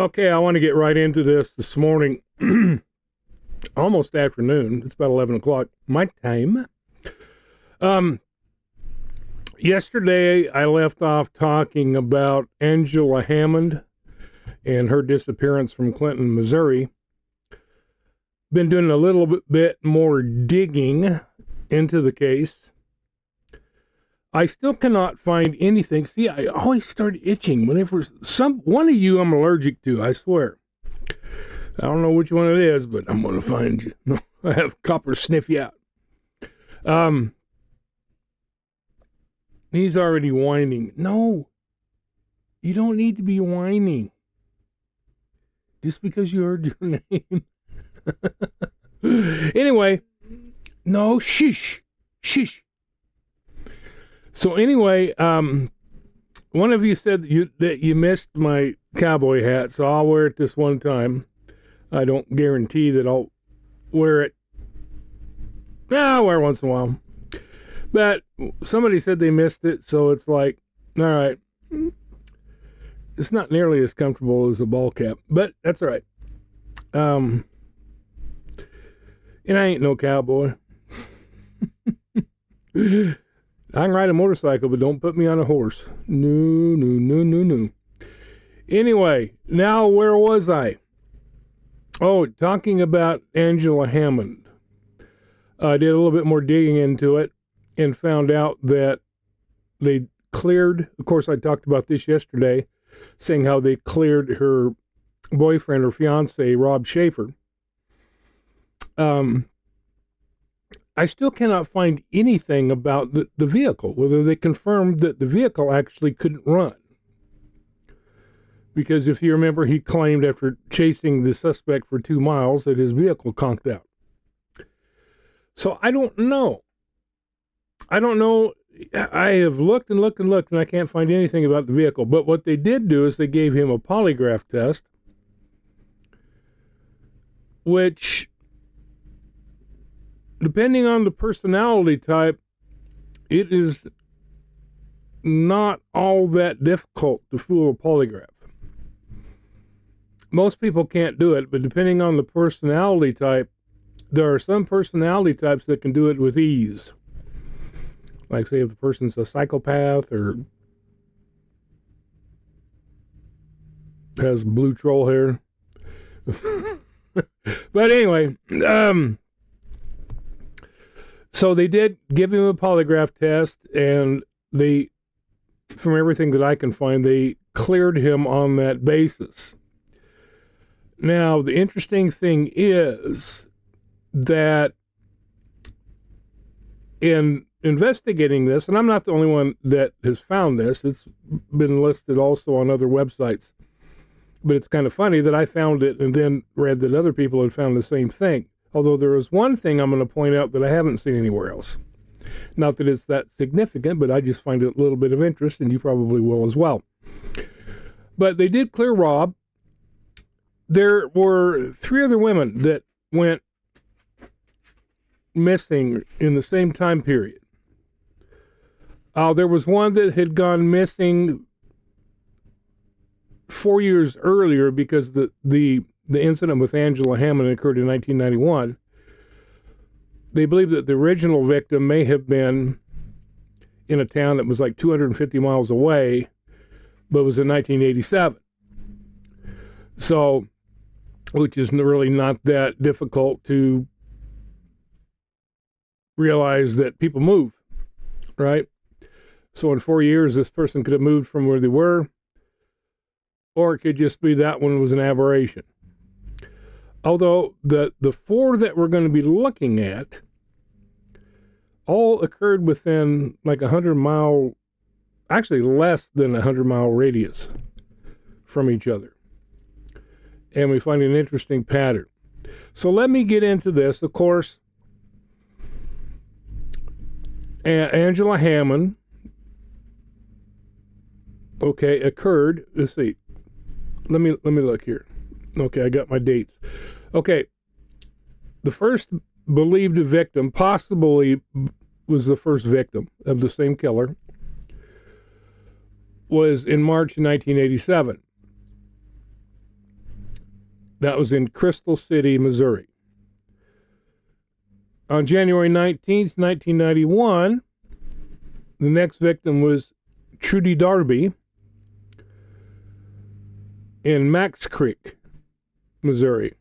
Okay, I want to get right into this morning. Almost afternoon. It's about 11 o'clock my time. Yesterday I left off talking about Angela Hammond and her disappearance from Clinton, Missouri. Been doing a little bit more digging into the case. I still cannot find anything. See, I always start itching whenever one of you I'm allergic to, I swear. I don't know which one it is, but I'm going to find you. I have copper sniff you out. He's already whining. No, you don't need to be whining. Just because you heard your name. Anyway, no, shush. So anyway, one of you said that you missed my cowboy hat, so I'll wear it this one time. I don't guarantee that I'll wear it. I'll wear it once in a while. But somebody said they missed it, so it's like, all right. It's not nearly as comfortable as a ball cap, but that's all right. And I ain't no cowboy. I can ride a motorcycle, but don't put me on a horse. No. Anyway, now where was I? Oh, talking about Angela Hammond. I did a little bit more digging into it and found out that they cleared, of course I talked about this yesterday, saying how they cleared her boyfriend or fiance, Rob Schaefer. I still cannot find anything about the vehicle, whether they confirmed that the vehicle actually couldn't run. Because if you remember, he claimed after chasing the suspect for 2 miles that his vehicle conked out. So I don't know. I have looked and I can't find anything about the vehicle. But what they did do is they gave him a polygraph test, which, depending on the personality type, it is not all that difficult to fool a polygraph. Most people can't do it, but depending on the personality type, there are some personality types that can do it with ease. Like, say, if the person's a psychopath or has blue troll hair. But anyway, so they did give him a polygraph test, and they, from everything that I can find, they cleared him on that basis. Now, the interesting thing is that in investigating this, and I'm not the only one that has found this, it's been listed also on other websites, but it's kind of funny that I found it and then read that other people had found the same thing. Although there is one thing I'm going to point out that I haven't seen anywhere else. Not that it's that significant, but I just find it a little bit of interest, and you probably will as well. But they did clear Rob. There were 3 other women that went missing in the same time period. There was one that had gone missing 4 years earlier because the incident with Angela Hammond occurred in 1991. They believe that the original victim may have been in a town that was like 250 miles away, but was in 1987. So, which is really not that difficult to realize that people move, right? So in 4 years, this person could have moved from where they were, or it could just be that one was an aberration. Although the 4 that we're going to be looking at all occurred within like 100-mile, actually less than 100-mile radius from each other. And we find an interesting pattern. So let me get into this. Of course, Angela Hammond, occurred, let's see. Let me look here. Okay, I got my dates. Okay, the first believed victim, possibly was the first victim of the same killer, was in March 1987. That was in Crystal City, Missouri. On January 19th, 1991, the next victim was Trudy Darby in Max Creek, Missouri.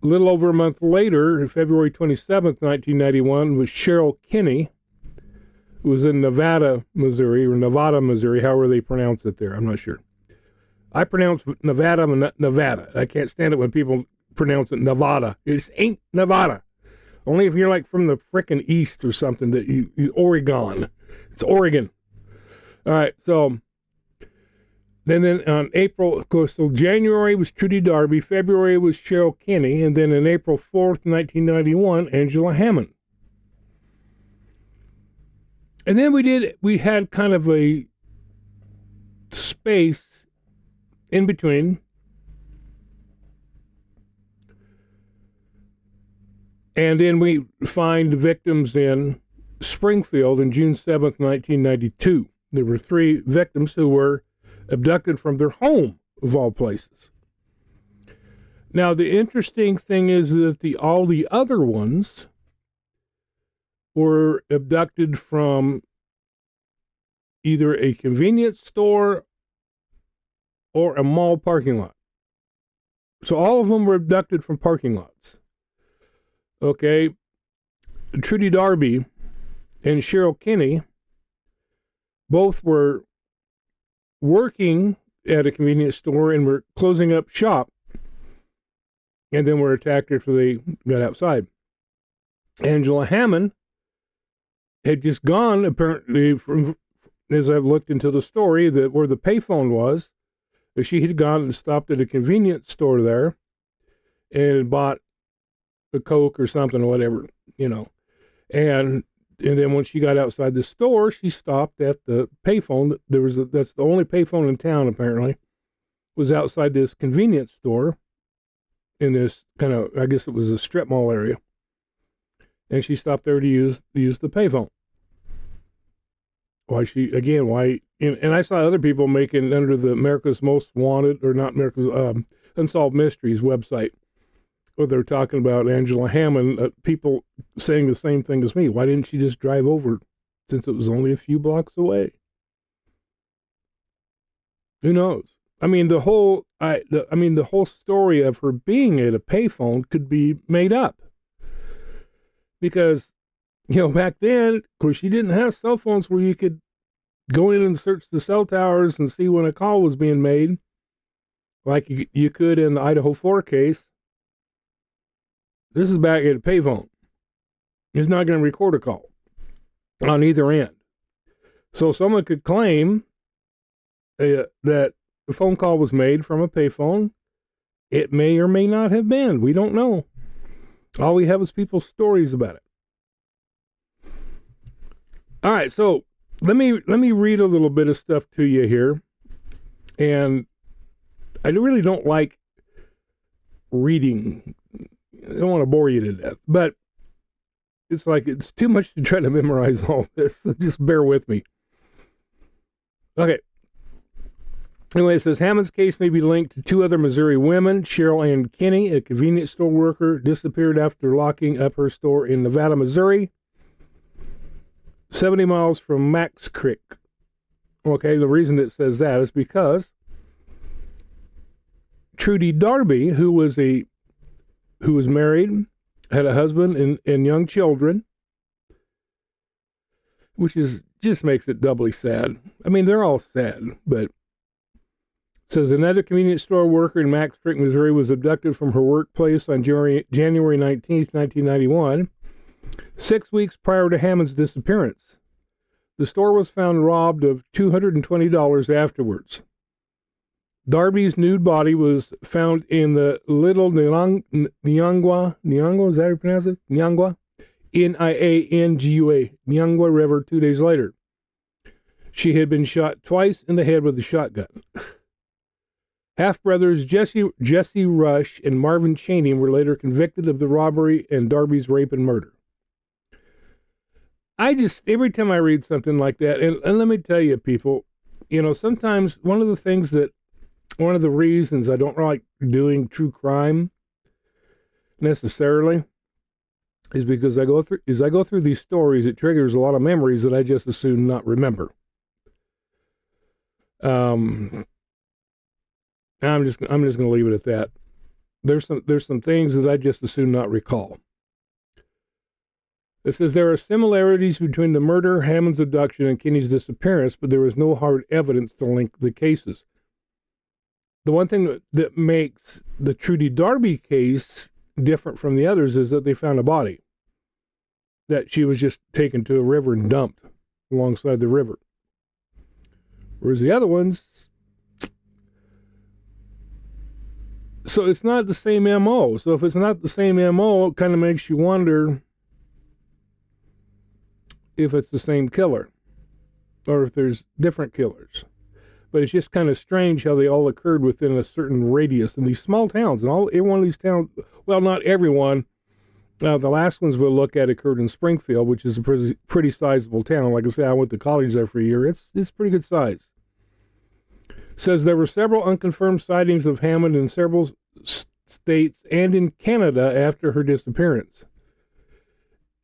A little over a month later, February 27th, 1991, was Cheryl Kinney, who was in Nevada, Missouri, however they pronounce it there. I'm not sure. I pronounce Nevada, Nevada. I can't stand it when people pronounce it Nevada. It ain't Nevada. Only if you're like from the frickin' east or something, that you Oregon. It's Oregon. All right, so then on April, of course, so January was Trudy Darby, February was Cheryl Kinney, and then on April 4th, 1991, Angela Hammond. And then we had kind of a space in between. And then we find victims in Springfield on June 7th, 1992. There were 3 victims who were abducted from their home, of all places. Now, the interesting thing is that all the other ones were abducted from either a convenience store or a mall parking lot. So all of them were abducted from parking lots. Okay, Trudy Darby and Cheryl Kinney both were working at a convenience store and were closing up shop, and then were attacked after they got outside. Angela Hammond had just gone, apparently, from, as I've looked into the story, that where the payphone was, she had gone and stopped at a convenience store there and bought a Coke or something or whatever, and then when she got outside the store, she stopped at the payphone. That's the only payphone in town, apparently, was outside this convenience store in this kind of, I guess it was a strip mall area, and she stopped there to use the payphone. And I saw other people making under the America's Most Wanted, or not America's, Unsolved Mysteries website, where they're talking about Angela Hammond, people saying the same thing as me. Why didn't she just drive over, since it was only a few blocks away? Who knows? I mean, the whole story of her being at a payphone could be made up, because back then, of course, you didn't have cell phones where you could go in and search the cell towers and see when a call was being made, like you could in the Idaho 4 case. This is back at a payphone. It's not going to record a call on either end. So someone could claim that the phone call was made from a payphone. It may or may not have been. We don't know. All we have is people's stories about it. All right, so let me read a little bit of stuff to you here. And I really don't like reading. I don't want to bore you to death, but it's too much to try to memorize all this, so just bear with me. Okay. Anyway, it says, Hammond's case may be linked to 2 other Missouri women. Cheryl Ann Kinney, a convenience store worker, disappeared after locking up her store in Nevada, Missouri, 70 miles from Max Creek. Okay, the reason it says that is because Trudy Darby, who was married, had a husband and young children, which just makes it doubly sad. I mean, they're all sad, but it says another convenience store worker in Max Creek, Missouri, was abducted from her workplace on January 19th, 1991, 6 weeks prior to Hammond's disappearance. The store was found robbed of $220 afterwards. Darby's nude body was found in the Little Niangua, is that how you pronounce it? Niangua? Niangua, Niangua River 2 days later. She had been shot twice in the head with a shotgun. Half-brothers Jesse Rush and Marvin Chaney were later convicted of the robbery and Darby's rape and murder. Every time I read something like that, and let me tell you, people, sometimes one of the things that one of the reasons I don't like doing true crime necessarily is because I go through these stories, it triggers a lot of memories that I just as soon not remember. I'm just going to leave it at that. There's some things that I just as soon not recall. It says there are similarities between the murder, Hammond's abduction, and Kinney's disappearance, but there is no hard evidence to link the cases. The one thing that makes the Trudy Darby case different from the others is that they found a body, that she was just taken to a river and dumped alongside the river. Whereas the other ones, so it's not the same MO. So if it's not the same MO, it kind of makes you wonder if it's the same killer or if there's different killers. But it's just kind of strange how they all occurred within a certain radius in these small towns. And every one of these towns, well, not everyone. The last ones we'll look at occurred in Springfield, which is a pretty sizable town. Like I said, I went to college there for a year. It's pretty good size. Says there were several unconfirmed sightings of Hammond in several states and in Canada after her disappearance.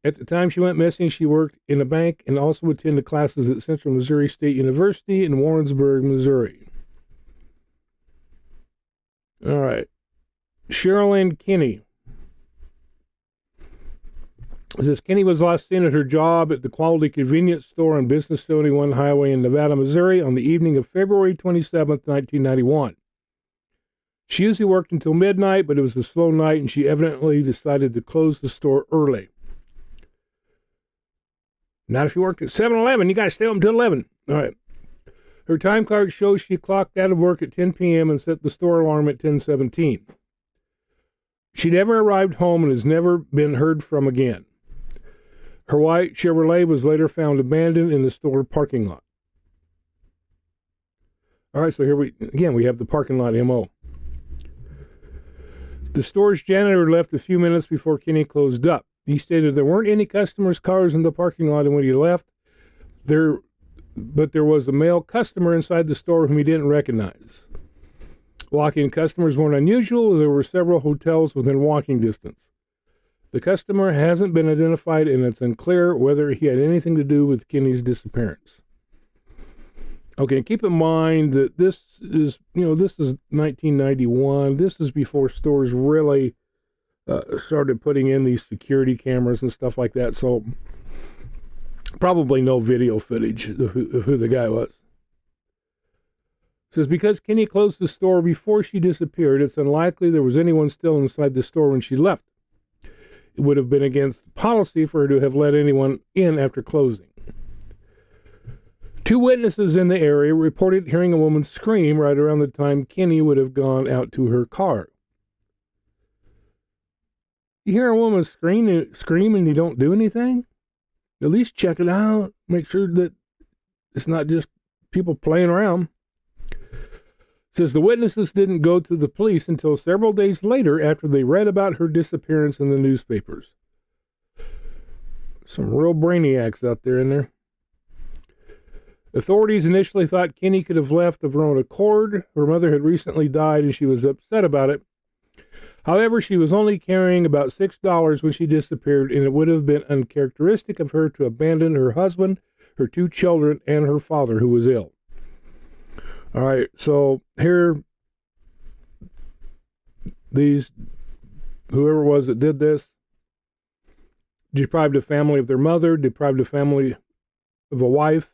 At the time she went missing, she worked in a bank and also attended classes at Central Missouri State University in Warrensburg, Missouri. All right. Cheryl Ann Kinney. It says Kinney was last seen at her job at the Quality Convenience Store on Business 71 Highway in Nevada, Missouri on the evening of February 27th, 1991. She usually worked until midnight, but it was a slow night and she evidently decided to close the store early. Not if you worked at 7-Eleven, you got to stay up until 11. All right. Her time card shows she clocked out of work at 10 p.m. and set the store alarm at 10:17. She never arrived home and has never been heard from again. Her white Chevrolet was later found abandoned in the store parking lot. All right, so here we have the parking lot MO. The store's janitor left a few minutes before Kinney closed up. He stated there weren't any customers' cars in the parking lot, and when he left, but there was a male customer inside the store whom he didn't recognize. Walk-in customers weren't unusual. There were several hotels within walking distance. The customer hasn't been identified, and it's unclear whether he had anything to do with Kinney's disappearance. Okay, keep in mind that this is 1991. This is before stores really started putting in these security cameras and stuff like that, so probably no video footage of who the guy was. It says, because Kinney closed the store before she disappeared, it's unlikely there was anyone still inside the store when she left. It would have been against policy for her to have let anyone in after closing. 2 witnesses in the area reported hearing a woman scream right around the time Kinney would have gone out to her car. You hear a woman scream and you don't do anything? At least check it out. Make sure that it's not just people playing around. It says the witnesses didn't go to the police until several days later after they read about her disappearance in the newspapers. Some real brainiacs out there in there. Authorities initially thought Kinney could have left of her own accord. Her mother had recently died and she was upset about it. However, she was only carrying about $6 when she disappeared, and it would have been uncharacteristic of her to abandon her husband, her 2 children, and her father, who was ill. All right, so here, whoever it was that did this, deprived a family of their mother, deprived a family of a wife,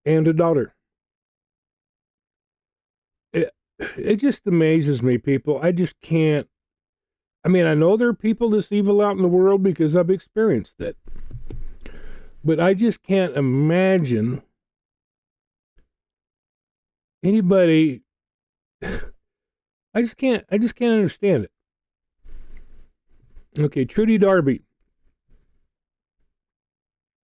and a daughter. It just amazes me, people. I just can't. I mean, I know there are people this evil out in the world because I've experienced it. But I just can't imagine anybody. I just can't understand it. Okay, Trudy Darby.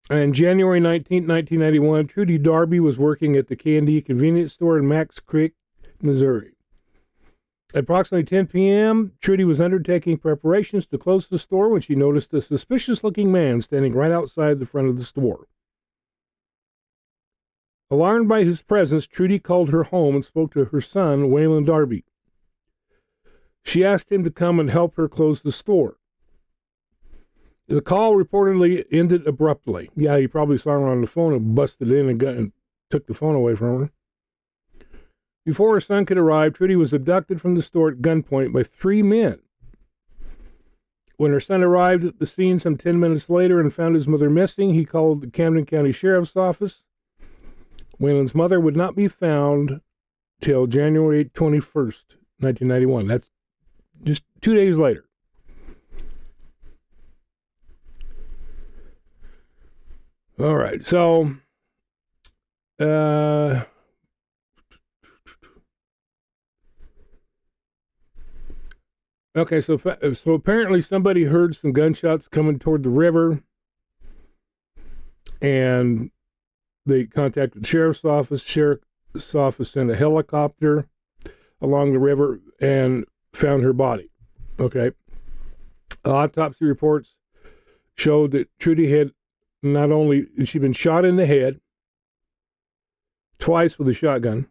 On January 19, 1991, Trudy Darby was working at the K&D convenience store in Max Creek, Missouri. At approximately 10 p.m., Trudy was undertaking preparations to close the store when she noticed a suspicious-looking man standing right outside the front of the store. Alarmed by his presence, Trudy called her home and spoke to her son, Waylon Darby. She asked him to come and help her close the store. The call reportedly ended abruptly. Yeah, he probably saw her on the phone and busted in and took the phone away from her. Before her son could arrive, Trudy was abducted from the store at gunpoint by 3 men. When her son arrived at the scene some 10 minutes later and found his mother missing, he called the Camden County Sheriff's Office. Waylon's mother would not be found till January 21st, 1991. That's just 2 days later. All right, so okay, so apparently somebody heard some gunshots coming toward the river, and they contacted the sheriff's office. Sheriff's office sent a helicopter along the river and found her body. Okay, autopsy reports showed that Trudy had not only she'd been shot in the head twice with a shotgun,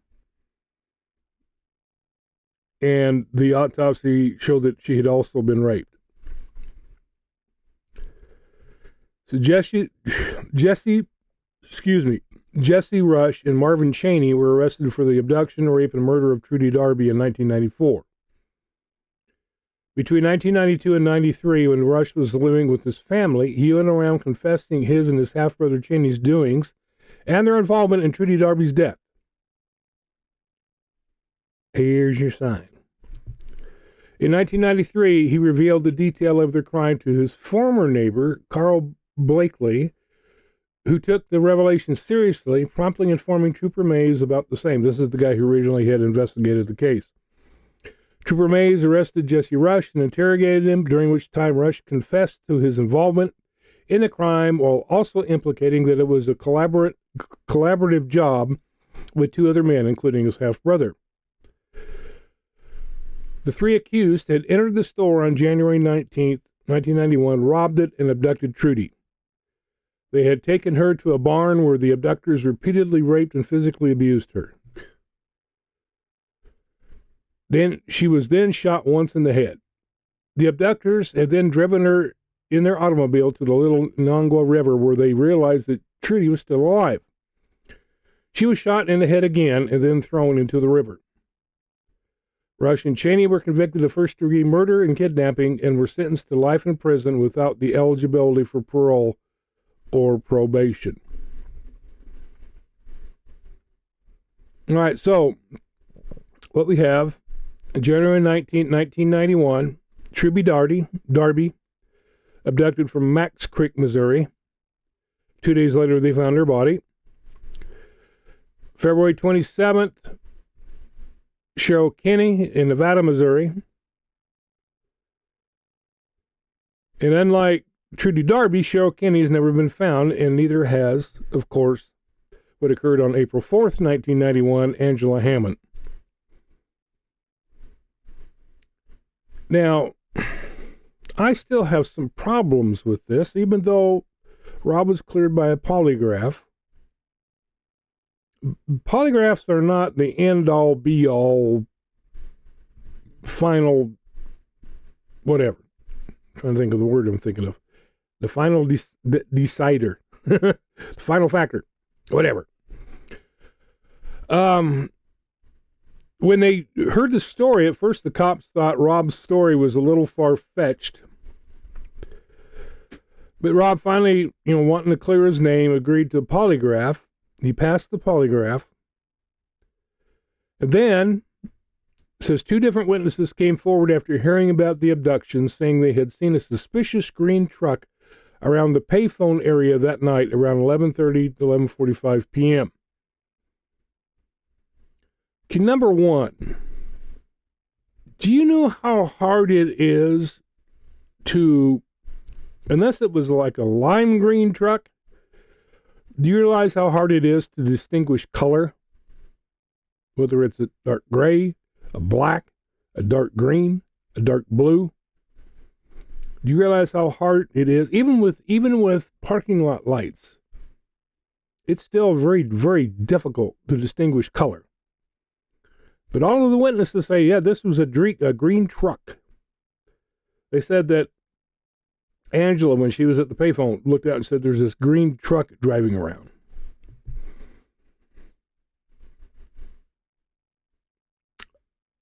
and the autopsy showed that she had also been raped. So Jesse Rush and Marvin Chaney were arrested for the abduction, rape, and murder of Trudy Darby in 1994. Between 1992 and 93, when Rush was living with his family, he went around confessing his and his half-brother Chaney's doings and their involvement in Trudy Darby's death. Here's your sign. In 1993, he revealed the detail of their crime to his former neighbor, Carl Blakely, who took the revelation seriously, promptly informing Trooper Mays about the same. This is the guy who originally had investigated the case. Trooper Mays arrested Jesse Rush and interrogated him, during which time Rush confessed to his involvement in the crime while also implicating that it was a collaborative job with 2 other men, including his half-brother. The 3 accused had entered the store on January 19th, 1991, robbed it, and abducted Trudy. They had taken her to a barn where the abductors repeatedly raped and physically abused her. She was then shot once in the head. The abductors had then driven her in their automobile to the Little Nongwa River, where they realized that Trudy was still alive. She was shot in the head again and then thrown into the river. Rush and Chaney were convicted of first-degree murder and kidnapping and were sentenced to life in prison without the eligibility for parole or probation. All right, so what we have, January 19, 1991, Trudy Darby, abducted from Max Creek, Missouri. 2 days later, they found her body. February 27th, Cheryl Kinney in Nevada, Missouri. And unlike Trudy Darby, Cheryl Kinney has never been found, and neither has, of course, what occurred on April 4th, 1991, Angela Hammond. Now, I still have some problems with this, even though Rob was cleared by a polygraph. Polygraphs are not the end-all, be-all, final, whatever. I'm trying to think of the word I'm thinking of. The final decider. The final factor. Whatever. When they heard the story, at first the cops thought Rob's story was a little far-fetched. But Rob finally, wanting to clear his name, agreed to a polygraph. He passed the polygraph. And then, says 2 different witnesses came forward after hearing about the abduction, saying they had seen a suspicious green truck around the payphone area that night around 11:30 to 11:45 p.m. Okay, number 1, do you know how hard it is to, unless it was like a lime green truck, do you realize how hard it is to distinguish color? Whether it's a dark gray, a black, a dark green, a dark blue. Do you realize how hard it is? Even with parking lot lights, it's still very, very difficult to distinguish color. But all of the witnesses say, yeah, this was a green truck. They said that Angela, when she was at the payphone, looked out and said, there's this green truck driving around.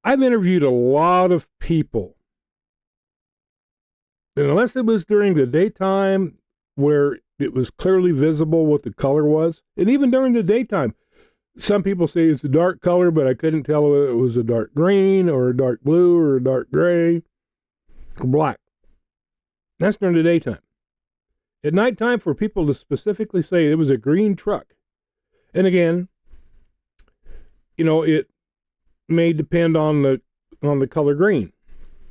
I've interviewed a lot of people, and unless it was during the daytime where it was clearly visible what the color was, and even during the daytime, some people say it's a dark color, but I couldn't tell whether it was a dark green or a dark blue or a dark gray or black. That's during the daytime. At nighttime, for people to specifically say it was a green truck, and again, it may depend on the color green.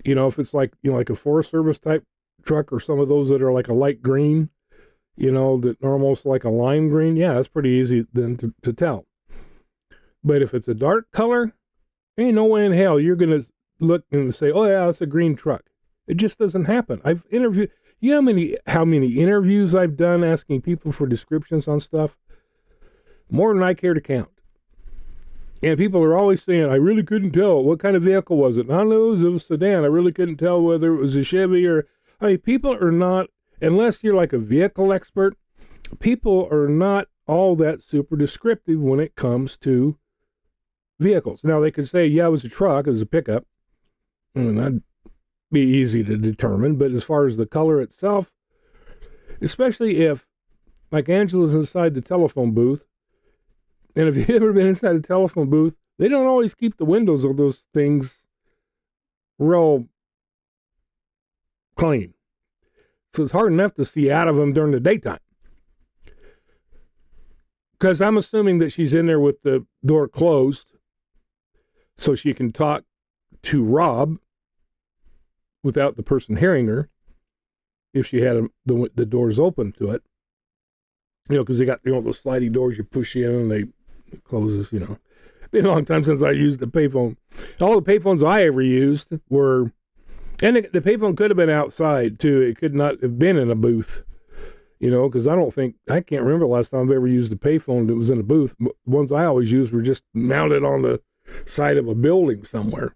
If it's like a Forest Service type truck or some of those that are like a light green, that are almost like a lime green, yeah, that's pretty easy then to tell. But if it's a dark color, ain't no way in hell you're going to look and say, oh yeah, it's a green truck. It just doesn't happen. I've interviewed, how many interviews I've done asking people for descriptions on stuff? More than I care to count. And people are always saying, I really couldn't tell. What kind of vehicle was it? I don't know, it was a sedan. I really couldn't tell whether it was a Chevy or... people are not, unless you're like a vehicle expert, people are not all that super descriptive when it comes to vehicles. Now, they could say, yeah, it was a truck, it was a pickup. And that'd be easy to determine. But as far as the color itself, especially if, like Angela's inside the telephone booth, and if you've ever been inside a telephone booth, they don't always keep the windows of those things real clean. So it's hard enough to see out of them during the daytime. Because I'm assuming that she's in there with the door closed so she can talk to Rob without the person hearing her if she had the doors open to it. Because they got, those sliding doors you push in and it closes, Been a long time since I used a payphone. All the payphones I ever used were, and the payphone could have been outside too. It could not have been in a booth, because I can't remember the last time I've ever used a payphone that was in a booth. The ones I always used were just mounted on the side of a building somewhere.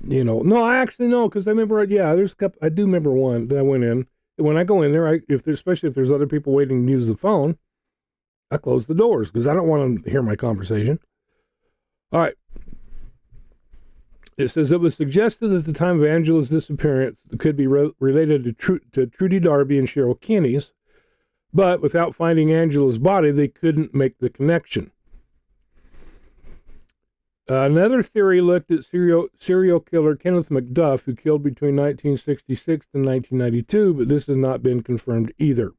No, I actually know, because I remember, there's a couple, I do remember one that I went in. When I go in there, especially if there's other people waiting to use the phone, I close the doors because I don't want them to hear my conversation. All right. It says it was suggested at the time of Angela's disappearance it could be related to Trudy Darby and Cheryl Kinney's, but without finding Angela's body, they couldn't make the connection. Another theory looked at serial killer Kenneth McDuff, who killed between 1966 and 1992, but this has not been confirmed either.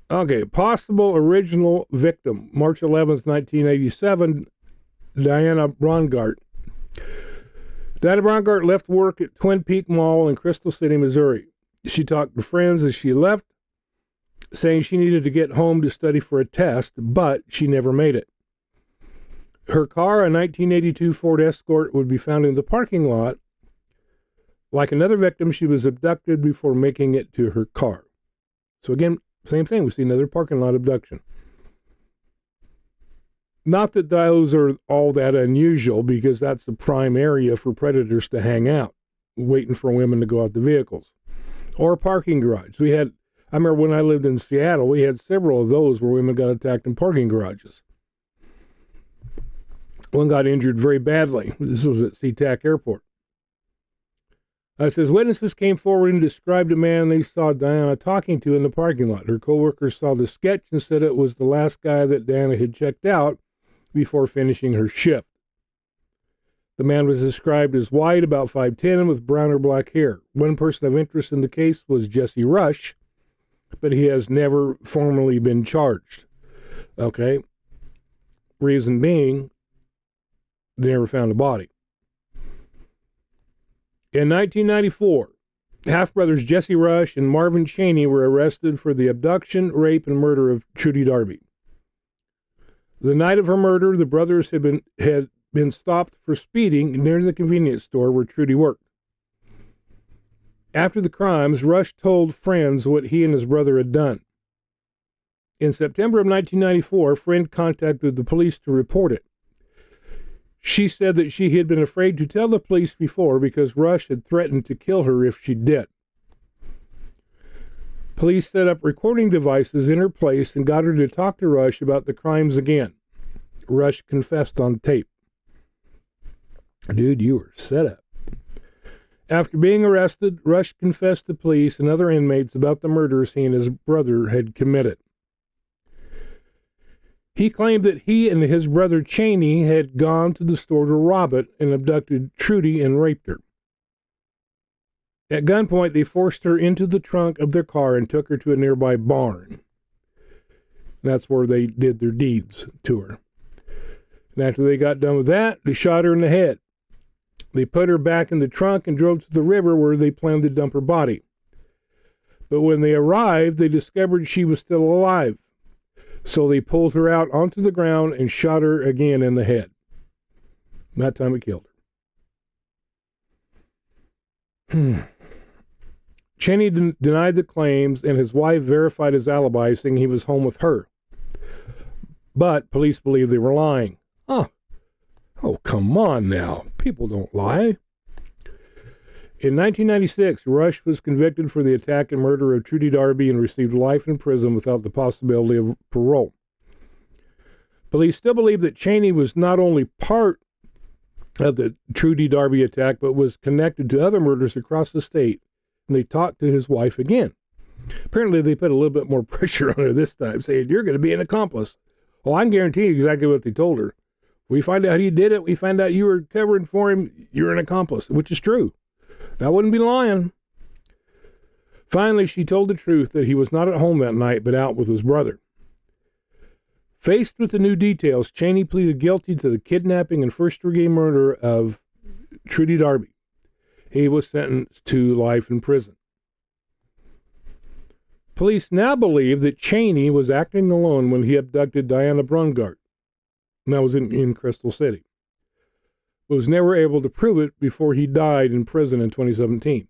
Okay, possible original victim, March 11th, 1987, Diana Brongart. Diana Brongart left work at Twin Peak Mall in Crystal City, Missouri. She talked to friends as she left, saying she needed to get home to study for a test, but she never made it. Her car, a 1982 Ford Escort, would be found in the parking lot. Like another victim, she was abducted before making it to her car. So again, same thing. We see another parking lot abduction. Not that those are all that unusual, because that's the prime area for predators to hang out, waiting for women to go out the vehicles. Or a parking garage. I remember when I lived in Seattle, we had several of those where women got attacked in parking garages. One got injured very badly. This was at SeaTac Airport. It says, witnesses came forward and described a man they saw Diana talking to in the parking lot. Her co-workers saw the sketch and said it was the last guy that Diana had checked out before finishing her shift. The man was described as white, about 5'10", and with brown or black hair. One person of interest in the case was Jesse Rush, but he has never formally been charged. Okay? Reason being, they never found a body. In 1994, half-brothers Jesse Rush and Marvin Chaney were arrested for the abduction, rape, and murder of Trudy Darby. The night of her murder, the brothers had been stopped for speeding near the convenience store where Trudy worked. After the crimes, Rush told friends what he and his brother had done. In September of 1994, a friend contacted the police to report it. She said that she had been afraid to tell the police before because Rush had threatened to kill her if she did. Police set up recording devices in her place and got her to talk to Rush about the crimes again. Rush confessed on tape. Dude, you were set up. After being arrested, Rush confessed to police and other inmates about the murders he and his brother had committed. He claimed that he and his brother Cheney had gone to the store to rob it and abducted Trudy and raped her. At gunpoint, they forced her into the trunk of their car and took her to a nearby barn. That's where they did their deeds to her. And after they got done with that, they shot her in the head. They put her back in the trunk and drove to the river where they planned to dump her body. But when they arrived, they discovered she was still alive. So they pulled her out onto the ground and shot her again in the head. That time it killed her. Cheney denied the claims, and his wife verified his alibi, saying he was home with her. But police believe they were lying. Oh, come on now. People don't lie. In 1996, Rush was convicted for the attack and murder of Trudy Darby and received life in prison without the possibility of parole. Police still believe that Cheney was not only part of the Trudy Darby attack, but was connected to other murders across the state, and they talked to his wife again. Apparently, they put a little bit more pressure on her this time, saying, "You're going to be an accomplice." Well, I can guarantee you exactly what they told her. We find out he did it. We find out you were covering for him. You're an accomplice, which is true. I wouldn't be lying. Finally, she told the truth that he was not at home that night, but out with his brother. Faced with the new details, Cheney pleaded guilty to the kidnapping and first-degree murder of Trudy Darby. He was sentenced to life in prison. Police now believe that Cheney was acting alone when he abducted Diana Brungart. And that was in Crystal City. But was never able to prove it before he died in prison in 2017.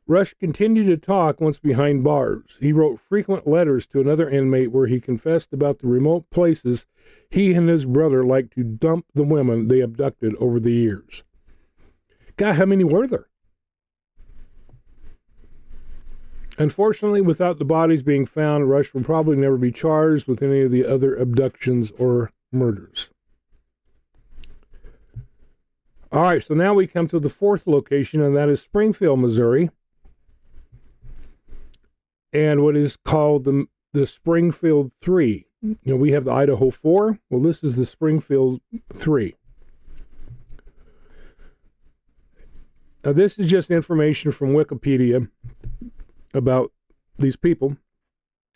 Rush continued to talk once behind bars. He wrote frequent letters to another inmate where he confessed about the remote places he and his brother liked to dump the women they abducted over the years. God, how many were there? Unfortunately, without the bodies being found, Rush will probably never be charged with any of the other abductions or murders. All right, so now we come to the fourth location, and that is Springfield, Missouri, and what is called the Springfield 3. You know, we have the Idaho 4. Well, this is the Springfield 3. Now, this is just information from Wikipedia about these people.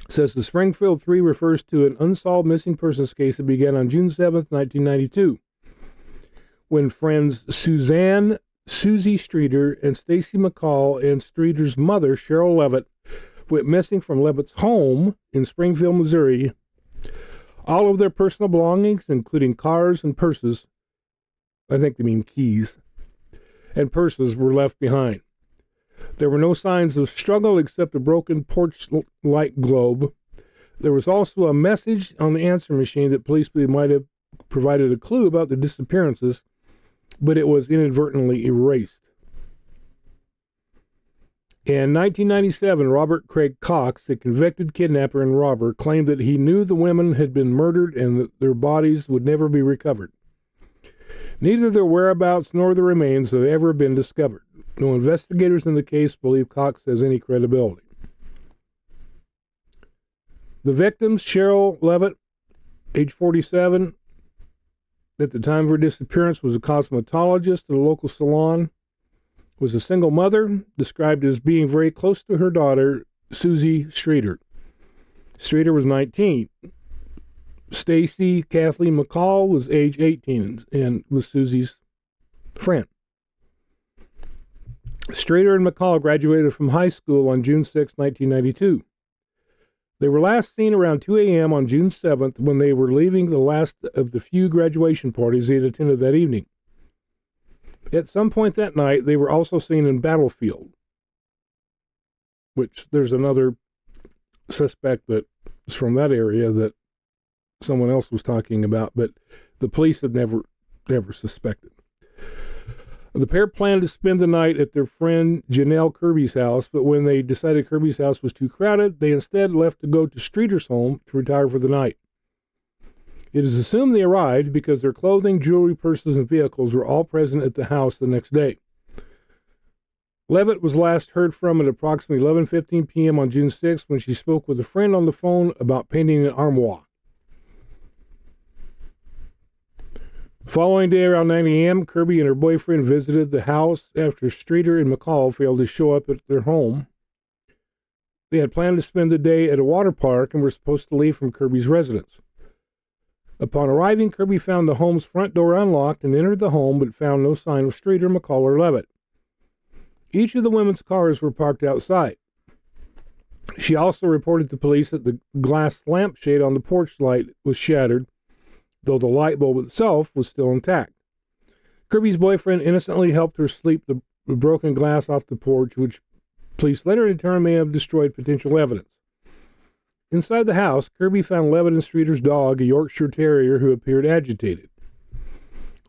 It says the Springfield 3 refers to an unsolved missing persons case that began on June 7th, 1992, when friends Susie Streeter and Stacy McCall and Streeter's mother, Cheryl Levitt, went missing from Levitt's home in Springfield, Missouri. All of their personal belongings, including cars and purses, I think they mean keys, and purses were left behind. There were no signs of struggle except a broken porch light globe. There was also a message on the answer machine that police believe might have provided a clue about the disappearances, but it was inadvertently erased. In 1997, Robert Craig Cox, a convicted kidnapper and robber, claimed that he knew the women had been murdered and that their bodies would never be recovered. Neither their whereabouts nor the remains have ever been discovered. No investigators in the case believe Cox has any credibility. The victims, Cheryl Levitt, age 47, at the time of her disappearance was a cosmetologist at a local salon, was a single mother, described as being very close to her daughter, Susie Streeter. Streeter was 19. Stacy Kathleen McCall was age 18 and was Susie's friend. Streeter and McCall graduated from high school on June 6, 1992. They were last seen around 2 a.m. on June 7th when they were leaving the last of the few graduation parties they had attended that evening. At some point that night, they were also seen in Battlefield, which there's another suspect that was from that area that someone else was talking about, but the police had never suspected. The pair planned to spend the night at their friend Janelle Kirby's house, but when they decided Kirby's house was too crowded, they instead left to go to Streeter's home to retire for the night. It is assumed they arrived because their clothing, jewelry, purses, and vehicles were all present at the house the next day. Levitt was last heard from at approximately 11:15 p.m. on June 6th when she spoke with a friend on the phone about painting an armoire. The following day around 9 a.m., Kirby and her boyfriend visited the house after Streeter and McCall failed to show up at their home. They had planned to spend the day at a water park and were supposed to leave from Kirby's residence. Upon arriving, Kirby found the home's front door unlocked and entered the home, but found no sign of Streeter, McCall, or Levitt. Each of the women's cars were parked outside. She also reported to police that the glass lampshade on the porch light was shattered, though the light bulb itself was still intact. Kirby's boyfriend innocently helped her sweep the broken glass off the porch, which police later determined may have destroyed potential evidence. Inside the house, Kirby found Levitt and Streeter's dog, a Yorkshire Terrier, who appeared agitated.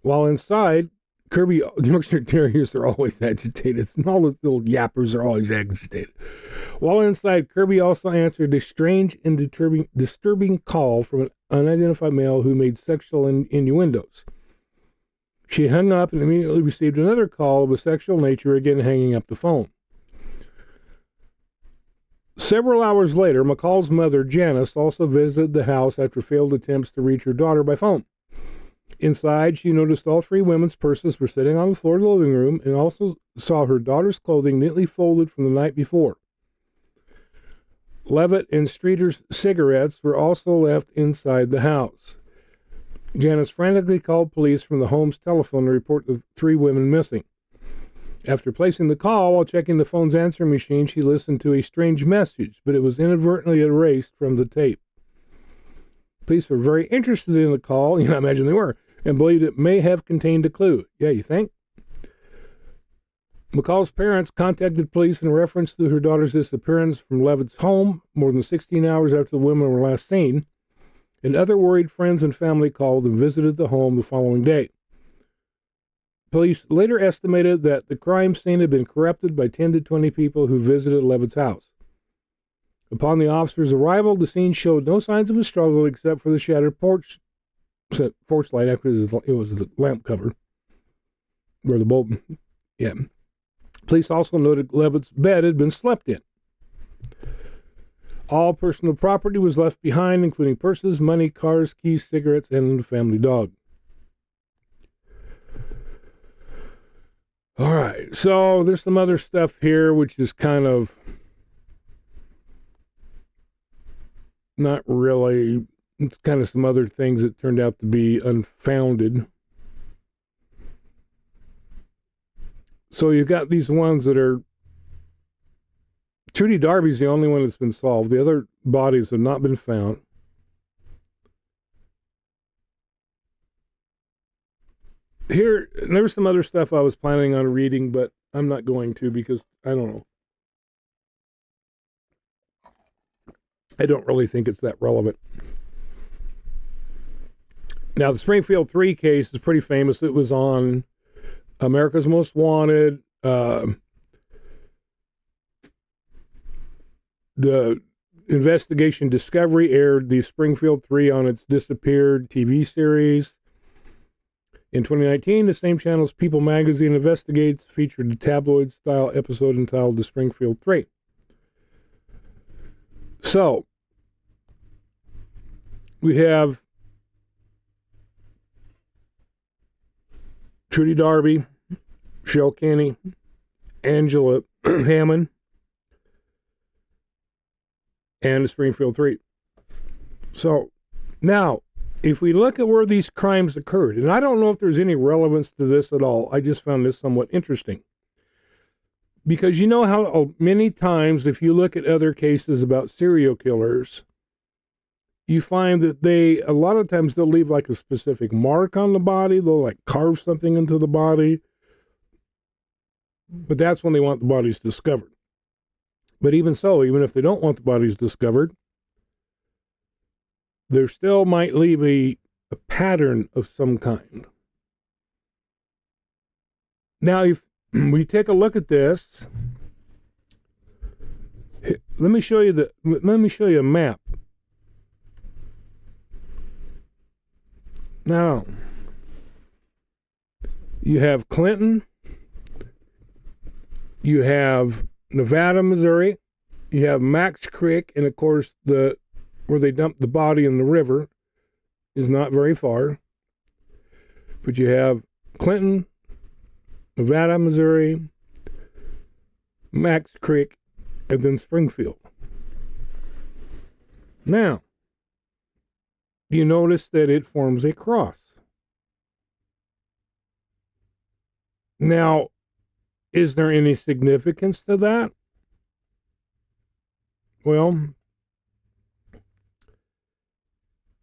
While inside, Yorkshire Terriers are always agitated. All the little yappers are always agitated. While inside, Kirby also answered a strange and disturbing call from an unidentified male who made sexual innuendos. She hung up and immediately received another call of a sexual nature, again hanging up the phone. Several hours later, McCall's mother, Janice, also visited the house after failed attempts to reach her daughter by phone. Inside, she noticed all three women's purses were sitting on the floor of the living room and also saw her daughter's clothing neatly folded from the night before. Levitt and Streeter's cigarettes were also left inside the house. Janice frantically called police from the home's telephone to report the three women missing. After placing the call, while checking the phone's answering machine, she listened to a strange message, but it was inadvertently erased from the tape. Police were very interested in the call, I imagine they were, and believed it may have contained a clue. Yeah, you think? McCall's parents contacted police in reference to her daughter's disappearance from Levitt's home more than 16 hours after the women were last seen, and other worried friends and family called and visited the home the following day. Police later estimated that the crime scene had been corrupted by 10 to 20 people who visited Levitt's house. Upon the officers' arrival, the scene showed no signs of a struggle except for the shattered porch light after it was the lamp cover, where the bulb, yeah. Police also noted Levitt's bed had been slept in. All personal property was left behind, including purses, money, cars, keys, cigarettes, and the family dog. All right, so there's some other stuff here which is kind of not really, it's kind of some other things that turned out to be unfounded. So you've got these ones that are, Trudy Darby's the only one that's been solved. The other bodies have not been found. Here, there's some other stuff I was planning on reading, but I'm not going to because I don't know. I don't really think it's that relevant. Now, the Springfield 3 case is pretty famous. It was on America's Most Wanted. The Investigation Discovery aired the Springfield 3 on its Disappeared TV series. In 2019, the same channel's People Magazine Investigates featured a tabloid-style episode entitled The Springfield 3. So, we have Trudy Darby, Shell Kenny, Angela Hammond, and the Springfield 3. So, now, if we look at where these crimes occurred, and I don't know if there's any relevance to this at all, I just found this somewhat interesting. Because you know how many times, if you look at other cases about serial killers, you find that a lot of times they'll leave like a specific mark on the body, they'll like carve something into the body, but that's when they want the bodies discovered. But even so, even if they don't want the bodies discovered, there still might leave a pattern of some kind. Now, if we take a look at this, let me show you a map. Now, you have Clinton, you have Nevada, Missouri, you have Max Creek, and of course where they dumped the body in the river is not very far. But you have Clinton, Nevada, Missouri, Max Creek, and then Springfield. Now, you notice that it forms a cross. Now, is there any significance to that? Well,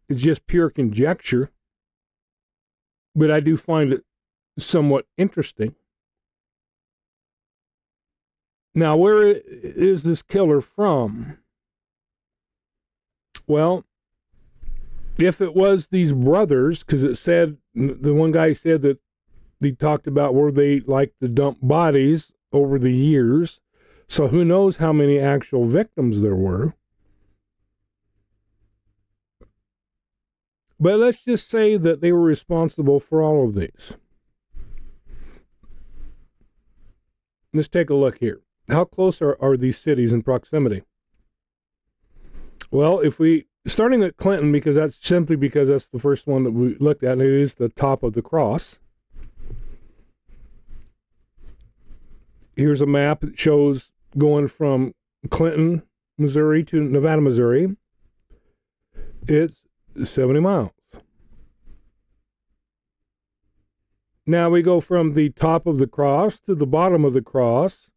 it's just pure conjecture, but I do find it somewhat interesting. Now, where is this killer from? Well, if it was these brothers, because it said, the one guy said that he talked about where they like to dump bodies over the years, so who knows how many actual victims there were. But let's just say that they were responsible for all of these. Let's take a look here. How close are these cities in proximity? Well, starting at Clinton, because that's the first one that we looked at, and it is the top of the cross. Here's a map that shows going from Clinton, Missouri to Nevada, Missouri. It's 70 miles. Now we go from the top of the cross to the bottom of the cross.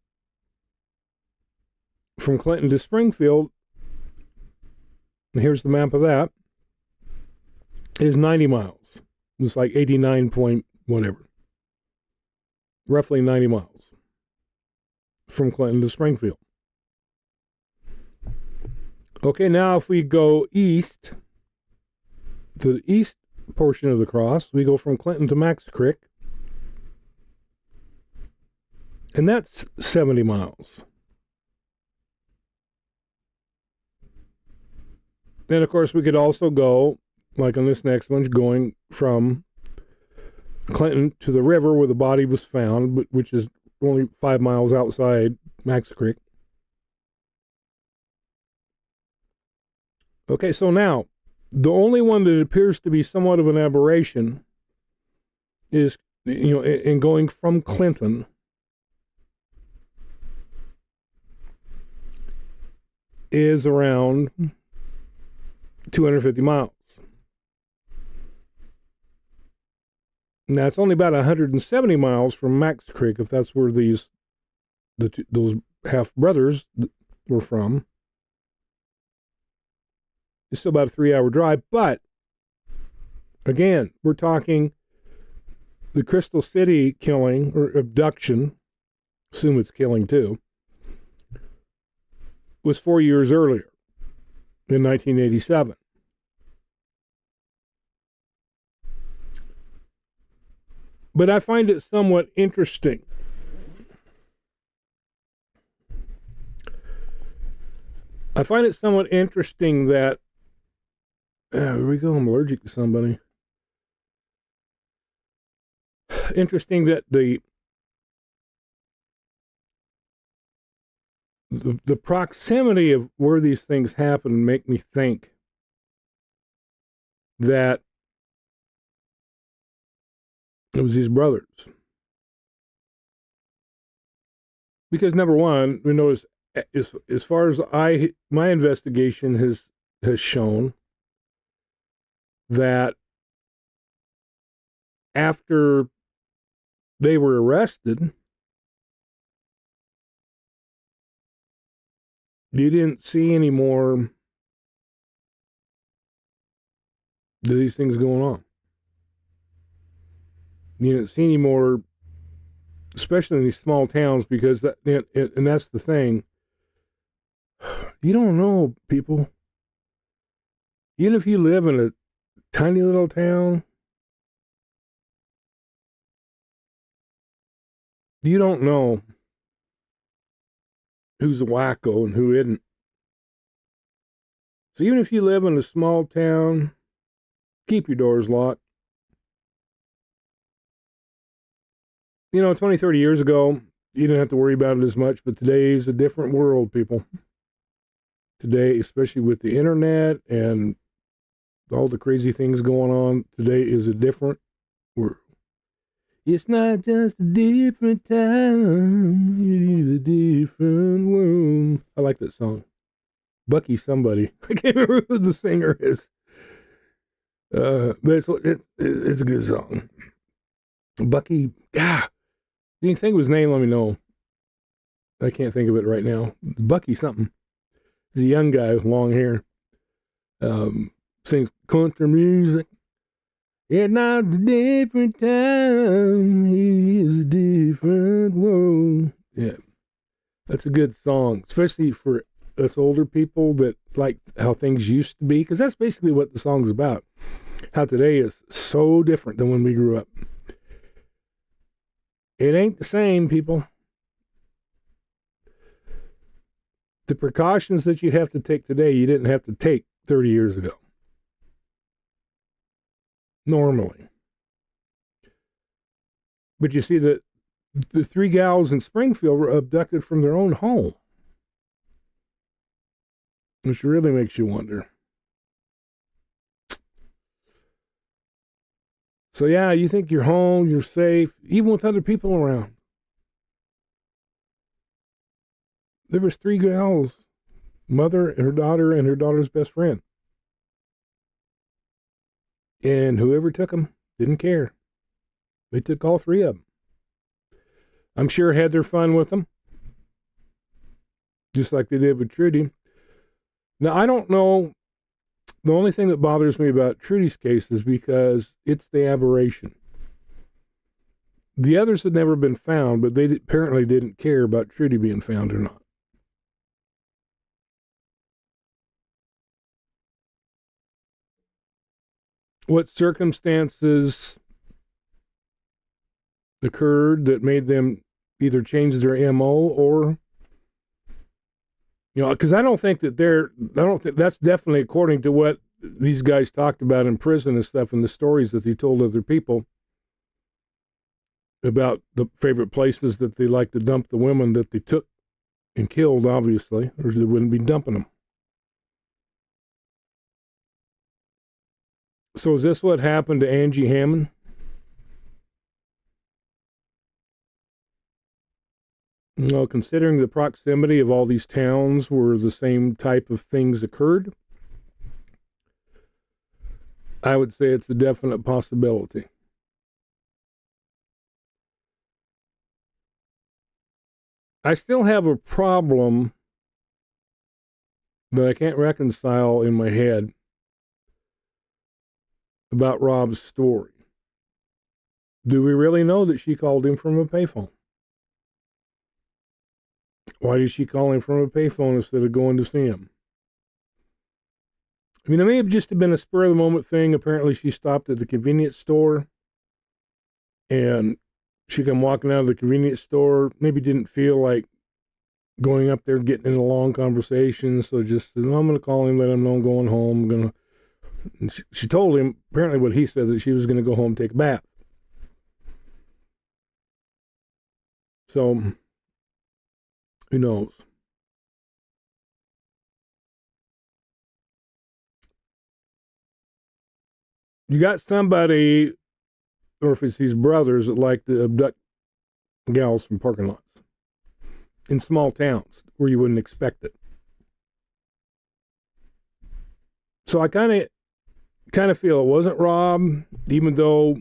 From Clinton to Springfield, and here's the map of that, is 90 miles. It's like 89 point whatever. Roughly 90 miles from Clinton to Springfield. Okay, now if we go east, to the east portion of the cross, we go from Clinton to Max Creek, and that's 70 miles. Then, of course, we could also go, like on this next one, going from Clinton to the river where the body was found, which is only 5 miles outside Max Creek. Okay, so now, the only one that appears to be somewhat of an aberration is, in going from Clinton is around 250 miles. Now, it's only about 170 miles from Max Creek, if that's where those half brothers were from. It's still about a 3-hour drive, but again, we're talking the Crystal City killing or abduction, assume it's killing too, was 4 years earlier, in 1987. But I find it somewhat interesting. That here we go, I'm allergic to somebody. Interesting that the proximity of where these things happen make me think that it was these brothers. Because number one, we notice as far as my investigation has shown that after they were arrested, you didn't see any more of these things going on. You didn't see any more, especially in these small towns, because and that's the thing. You don't know, people. Even if you live in a tiny little town, you don't know who's a wacko and who isn't. So even if you live in a small town, keep your doors locked. 20, 30 years ago, you didn't have to worry about it as much, but today's a different world, people. Today, especially with the internet and all the crazy things going on, today is a different world. It's not just a different time, it is a different world. I like that song. Bucky somebody. I can't remember who the singer is. But it's a good song. Bucky, you can think of his name, let me know. I can't think of it right now. Bucky something. He's a young guy with long hair. Sings country music. It's not a different time, it is a different world. Yeah, that's a good song, especially for us older people that like how things used to be, because that's basically what the song's about. How today is so different than when we grew up. It ain't the same, people. The precautions that you have to take today, you didn't have to take 30 years ago. Normally. But you see that the 3 gals in Springfield were abducted from their own home. Which really makes you wonder. So yeah, you think you're home, you're safe, even with other people around. There was 3 gals, mother and her daughter and her daughter's best friend. And whoever took them didn't care. They took all 3 of them. I'm sure had their fun with them. Just like they did with Trudy. Now, I don't know. The only thing that bothers me about Trudy's case is because it's the aberration. The others had never been found, but they apparently didn't care about Trudy being found or not. What circumstances occurred that made them either change their MO or, because I don't think that's definitely according to what these guys talked about in prison and stuff and the stories that they told other people about the favorite places that they like to dump the women that they took and killed, obviously, or they wouldn't be dumping them. So is this what happened to Angie Hammond? Well, considering the proximity of all these towns where the same type of things occurred, I would say it's a definite possibility. I still have a problem that I can't reconcile in my head about Rob's story. Do we really know that she called him from a payphone? Why did she call him from a payphone instead of going to see him? I mean, it may have just been a spur of the moment thing. Apparently she stopped at the convenience store and she come walking out of the convenience store, maybe didn't feel like going up there, getting in a long conversation. So just said, I'm going to call him, let him know I'm going home. She told him, apparently what he said, that she was going to go home and take a bath. So, who knows? You got somebody, or if it's these brothers that like to abduct gals from parking lots in small towns where you wouldn't expect it. So I kind of feel it wasn't Rob, even though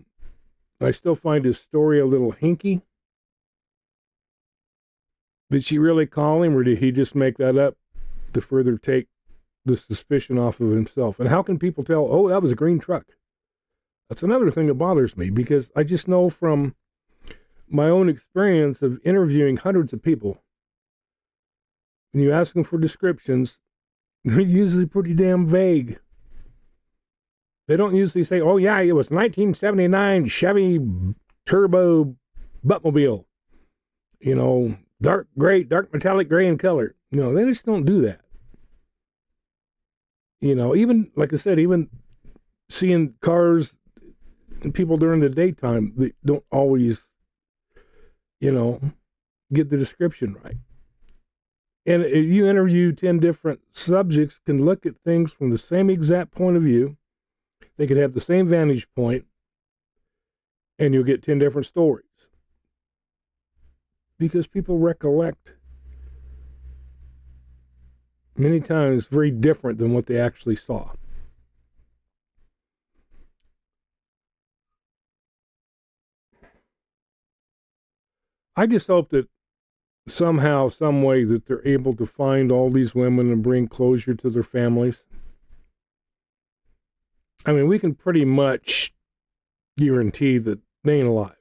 I still find his story a little hinky. Did she really call him, or did he just make that up to further take the suspicion off of himself? And how can people tell, oh, that was a green truck? That's another thing that bothers me, because I just know from my own experience of interviewing hundreds of people, when you ask them for descriptions, they're usually pretty damn vague. They don't usually say, oh, yeah, it was 1979 Chevy Turbo Buttmobile. Dark gray, dark metallic gray in color. They just don't do that. Even, like I said, even seeing cars and people during the daytime, they don't always, get the description right. And if you interview 10 different subjects, can look at things from the same exact point of view. They could have the same vantage point, and you'll get 10 different stories. Because people recollect many times very different than what they actually saw. I just hope that somehow, some way, that they're able to find all these women and bring closure to their families. I mean, we can pretty much guarantee that they ain't alive.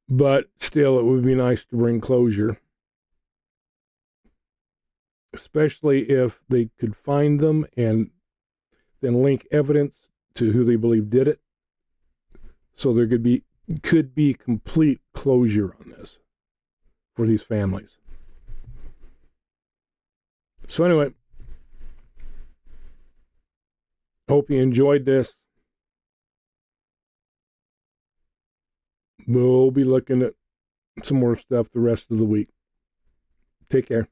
But still, it would be nice to bring closure. Especially if they could find them and then link evidence to who they believe did it. So there could be complete closure on this for these families. So anyway, hope you enjoyed this. We'll be looking at some more stuff the rest of the week. Take care.